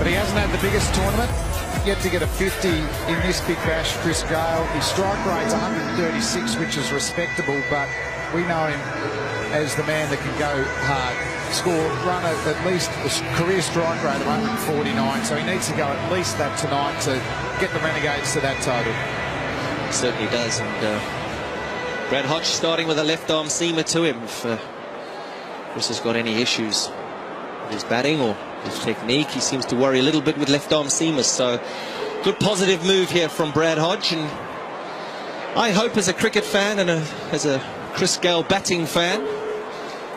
he hasn't had the biggest tournament. Yet to get a 50 in this big bash, Chris Gayle. His strike rate's 136, which is respectable, but we know him as the man that can go hard. Run at least a career strike rate of 149, so he needs to go at least that tonight to get the Renegades to that total. He certainly does, and Brad Hodge starting with a left arm seamer to him. If Chris has got any issues with his batting or his technique, he seems to worry a little bit with left arm seamers, so good positive move here from Brad Hodge. And I hope, as a cricket fan and as a Chris Gayle batting fan,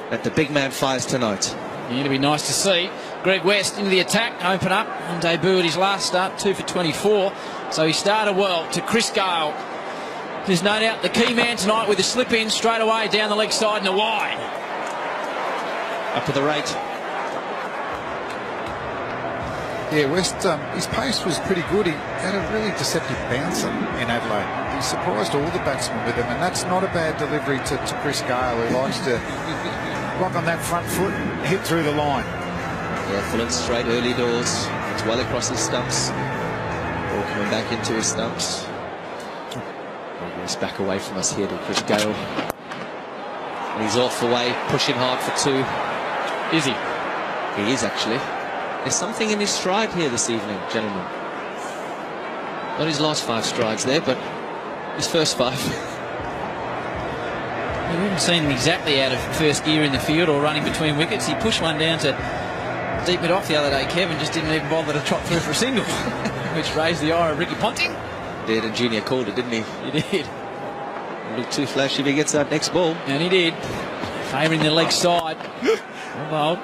that the big man fires tonight. It'll be nice to see. Greg West into the attack, open up and debut at his last start, 2 for 24. So he started well. To Chris Gayle, there's no doubt the key man tonight with the slip in straight away down the leg side and a wide. Up to the rate. Yeah, West, his pace was pretty good. He had a really deceptive bouncer in Adelaide. He surprised all the batsmen with him, and that's not a bad delivery to Chris Gayle, who likes to rock on that front foot and hit through the line. Yeah, full and straight early doors. It's well across his stumps. Ball coming back into his stumps. He's back away from us here to Chris Gayle. And he's off away, pushing hard for 2. Is he? He is, actually. There's something in his stride here this evening, gentlemen. Not his last 5 strides there, but his first 5. We haven't seen him exactly out of first gear in the field or running between wickets. He pushed one down to deep mid off the other day. Kevin just didn't even bother to trot through for a single, which raised the ire of Ricky Ponting. Did, and Junior called it, didn't he? He did. Looked too flashy if he gets that next ball. And he did. Favouring the leg side. Well,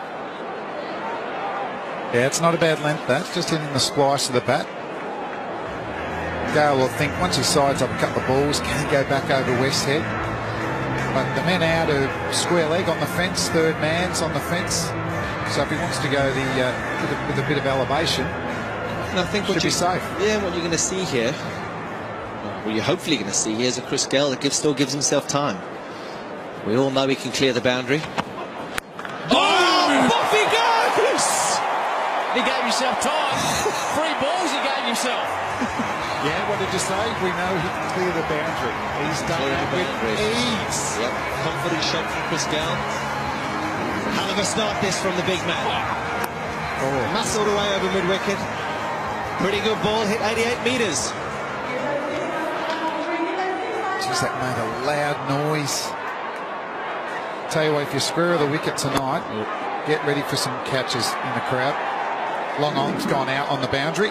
yeah, it's not a bad length, that. Just hitting the splice of the bat. Gayle will think once he sides up a couple of balls, can he go back over West's head? But the men out of square leg on the fence, third man's on the fence. So if he wants to go with a bit of elevation, and I think should be safe. Yeah, what you're going to see here, well, you're hopefully going to see here, is a Chris Gayle that still gives himself time. We all know he can clear the boundary. Oh, off he goes! He gave himself time. 3 balls he gave himself. Yeah, what did you say? We know he can clear the boundary. He's done that with ease. Yep, confident shot from Chris Gayle. Hell of a start this from the big man. Oh. Muscled away over mid-wicket. Pretty good ball, hit 88 metres. Jeez, that made a loud noise. Tell you what, if you're square of the wicket tonight, get ready for some catches in the crowd. Long on's gone out on the boundary.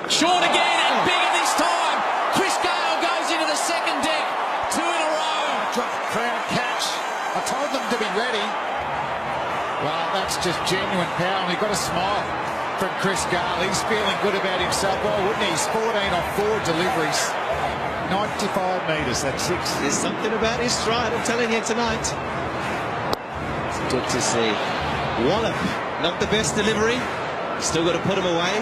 Short again and bigger this time. Chris Gayle goes into the second deck. 2 in a row. Drop crowd catch. I told them to be ready. Well, that's just genuine power, and we've got a smile from Chris Gayle. He's feeling good about himself. Why wouldn't he? He's 14 off 4 deliveries. 95 metres, that's 6. There's something about his stride, I'm telling you tonight. It's good to see. Wallop, not the best delivery. Still got to put him away.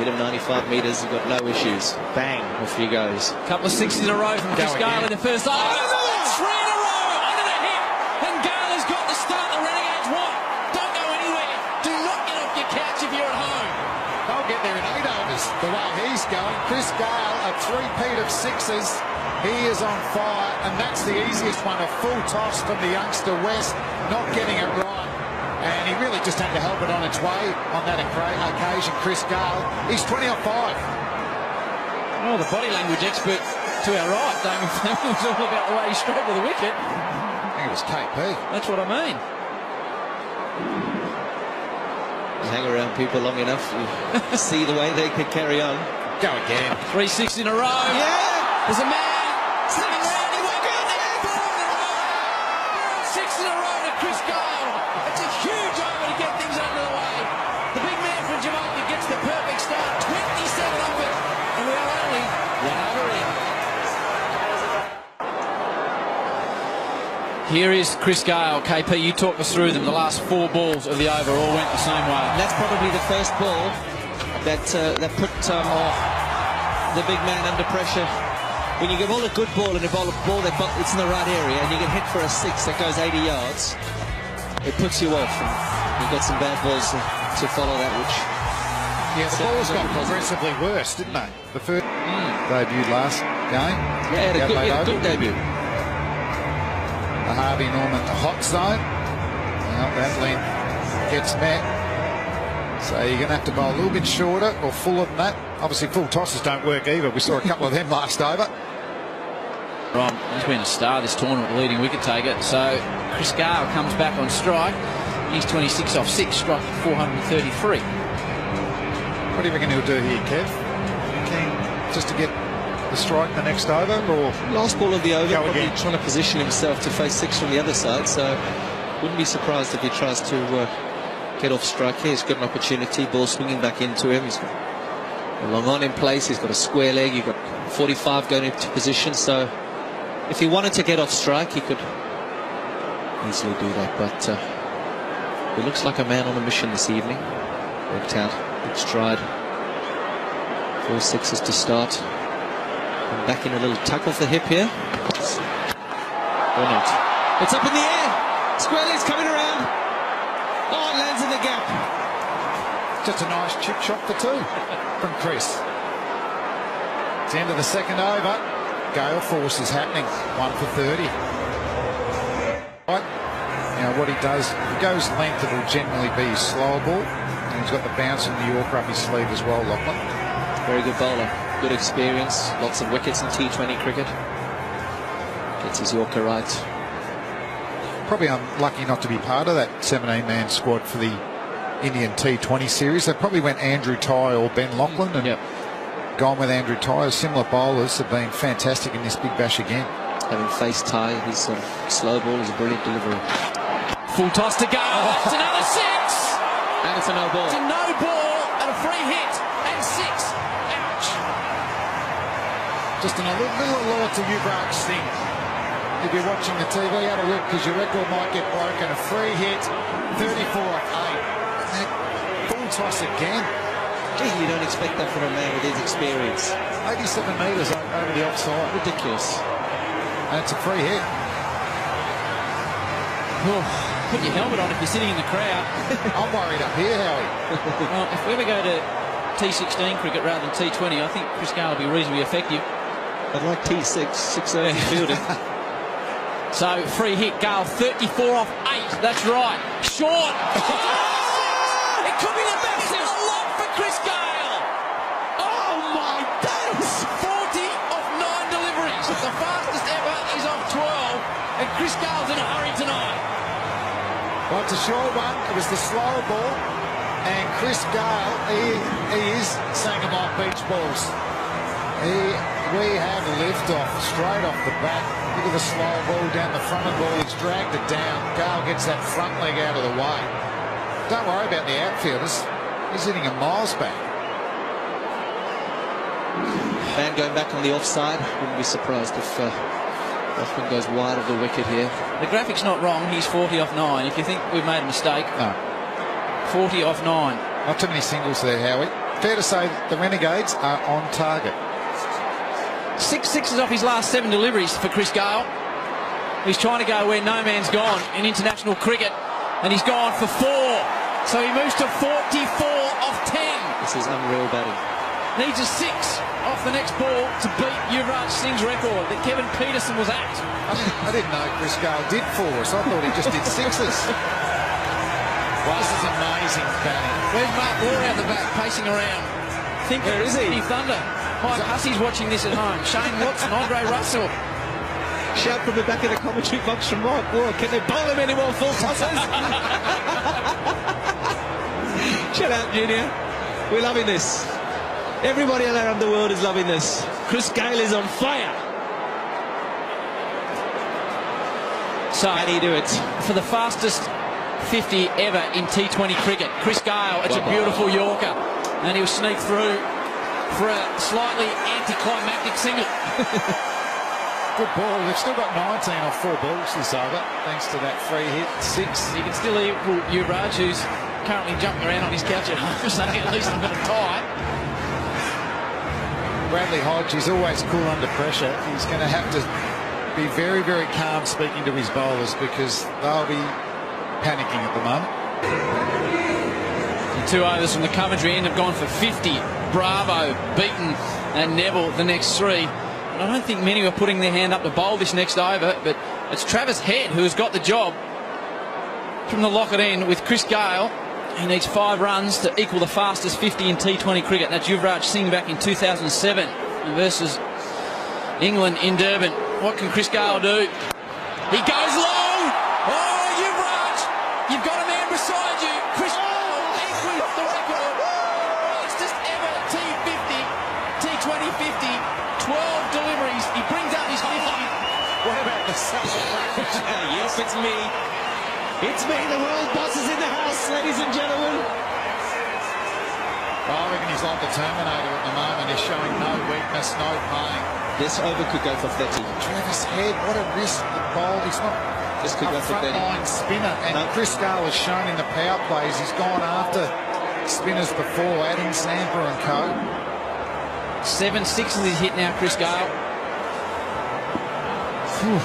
Hit him 95 metres, he's got no issues. Bang, off he goes. Couple of 6s in a row from Chris Gayle in the first over. 3 in a row, under the hip. And Gayle has got the start the Renegades want. Don't go anywhere. Do not get off your couch if you're at home. They'll get there in 8 overs the way he's going. Chris Gayle, a 3-peat of 6s. He is on fire, and that's the easiest one. A full toss from the youngster West, not getting it right. And he really just had to help it on its way on that occasion. Chris Gayle, he's 20 off 5. Oh, the body language expert to our right, Damon Fleming, was all about the way he straight to the wicket. I think it was KP. That's what I mean. You hang around people long enough, you see the way they could carry on. Go again. 3 6 in a row. Yeah! There's a man sitting around. He won't go there. 4 in a row. 6 in a row to Chris Gayle. It's a huge over to get things under the way. The big man from Jamaica gets the perfect start. 27 off it. And we are only 1 over in. Here is Chris Gayle. KP, you talk us through them. The last 4 balls of the over all went the same way. And that's probably the first ball that put the big man under pressure. When you give all a good ball and a ball that it's in the right area and you get hit for a 6 that goes 80 yards, it puts you off. And you've got some bad balls to follow that, which... Yeah, the balls got progressively worse, didn't they? The first debuted last game. Yeah, had a good debut. The Harvey Norman, the hot zone. Well, that length gets met. So you're going to have to bowl a little bit shorter or fuller than that. Obviously, full tosses don't work either. We saw a couple of them last over. Right, he's been a star this tournament, leading wicket taker. So Chris Gayle comes back on strike. He's 26 off 6, striking 433. What do you reckon he'll do here, Kev? Keen just to get the strike the next over, or last ball of the over, probably again? Trying to position himself to face 6 from the other side. So wouldn't be surprised if he tries to get off strike here. He's got an opportunity. Ball swinging back into him. He's got a long on in place. He's got a square leg. You've got 45 going into position. So if he wanted to get off strike, he could easily do that. But he looks like a man on a mission this evening. Worked out good stride. 4 sixes to start. And back in a little tuck off the hip here. Or not. It's up in the air. Square leg's coming around. Oh, it lands in the gap. Just a nice chip shot for 2 from Chris. It's the end of the second over. Gale force is happening. 1 for 30. Right. Now what he does, if he goes length, it'll generally be his slower ball. And he's got the bounce and the Yorker up his sleeve as well, Lachlan. Very good bowler. Good experience. Lots of wickets in T20 cricket. Gets his Yorker right. Probably unlucky not to be part of that 17-man squad for the Indian T20 series. They probably went Andrew Tye or Ben Lachlan and gone with Andrew Tye. Similar bowlers have been fantastic in this Big Bash again. Having faced Tye, his slow ball is a brilliant delivery. Full toss to Gayle. That's another 6. And it's a no ball. It's a no ball and a free hit. And 6. Ouch. Just another little alert to Yuvraj Singh. If you're watching the TV, have a look, because your record might get broken. A free hit, 34 off 8. Full toss again. Gee, you don't expect that from a man with his experience. 87 metres over the offside. Ridiculous. And it's a free hit. Oh, put your helmet on if you're sitting in the crowd. I'm worried up here, Howie. Well, if we ever go to T16 cricket rather than T20, I think Chris Gayle will be reasonably effective. I'd like T6, 6 over fielding. So, free hit, Gayle, 34 off 8. That's right. Short. Oh! It could be the best in the lot for Chris Gayle. Oh, my days. 40 off 9 deliveries. The fastest ever is off 12. And Chris Gayle's in a hurry tonight. Well, it's a short one. It was the slower ball. And Chris Gayle, he is Sangomar beach balls. We have liftoff straight off the bat. Look at the slow ball down the front of the ball. He's dragged it down. Gayle gets that front leg out of the way. Don't worry about the outfielders. He's hitting a miles back. Man going back on the offside. Wouldn't be surprised if Hoffman goes wide of the wicket here. The graphic's not wrong. He's 40 off 9. If you think we've made a mistake, No. 40 off 9. Not too many singles there, Howie. Fair to say the Renegades are on target. 6 sixes off his last 7 deliveries for Chris Gayle. He's trying to go where no man's gone in international cricket, and he's gone for 4. So he moves to 44 off 10. This is unreal batting. Needs a 6 off the next ball to beat Yuvraj Singh's record that Kevin Peterson was at. I didn't know Chris Gayle did 4s. I thought he just did 6s. Well, this is amazing batting. Where's Mark Moore out the back, pacing around? Where is he? Thunder. Mike Hussey's watching this at home. Shane Watson, Andre Russell. Shout from the back of the commentary box from Mike Moore. Can they bowl him any more full tosses? Shout out, Junior. We're loving this. Everybody around the world is loving this. Chris Gayle is on fire. So, How do you do it? for the fastest 50 ever in T20 cricket, Chris Gayle, it's a beautiful Yorker. And he'll sneak through for a slightly anticlimactic single. Good ball. They've still got 19 off 4 balls this over, thanks to that free hit 6. You can still hear Yuvraj, who's currently jumping around on his couch at home, saying at least I'm going to tie. Bradley Hodge is always cool under pressure. He's going to have to be very, very calm speaking to his bowlers because they'll be panicking at the moment. 2 overs from the Coventry end have gone for 50. Bravo, Beaton and Neville the next 3. And I don't think many were putting their hand up to bowl this next over, but it's Travis Head who has got the job from the locket end with Chris Gayle. He needs 5 runs to equal the fastest 50 in T20 cricket. That's Yuvraj Singh back in 2007 versus England in Durban. What can Chris Gayle do? He goes long. Oh, Yuvraj, you've got a man beside you. Chris Gayle equals the record. Fastest ever T50, T20 50, 12 deliveries. He brings up his 50. What about the celebration? Yes, it's me. It's me, the world boss is in the house, ladies and gentlemen. I reckon he's like the Terminator at the moment. He's showing no weakness, no pain. This over could go for 30. Travis Head, what a risk to bowl. He's not This could a go for 30. frontline spinner. And No. Chris Gayle has shown in the power plays he's gone after spinners before, adding Samper and co. 7 sixes he's hit now, Chris Gayle. Phew.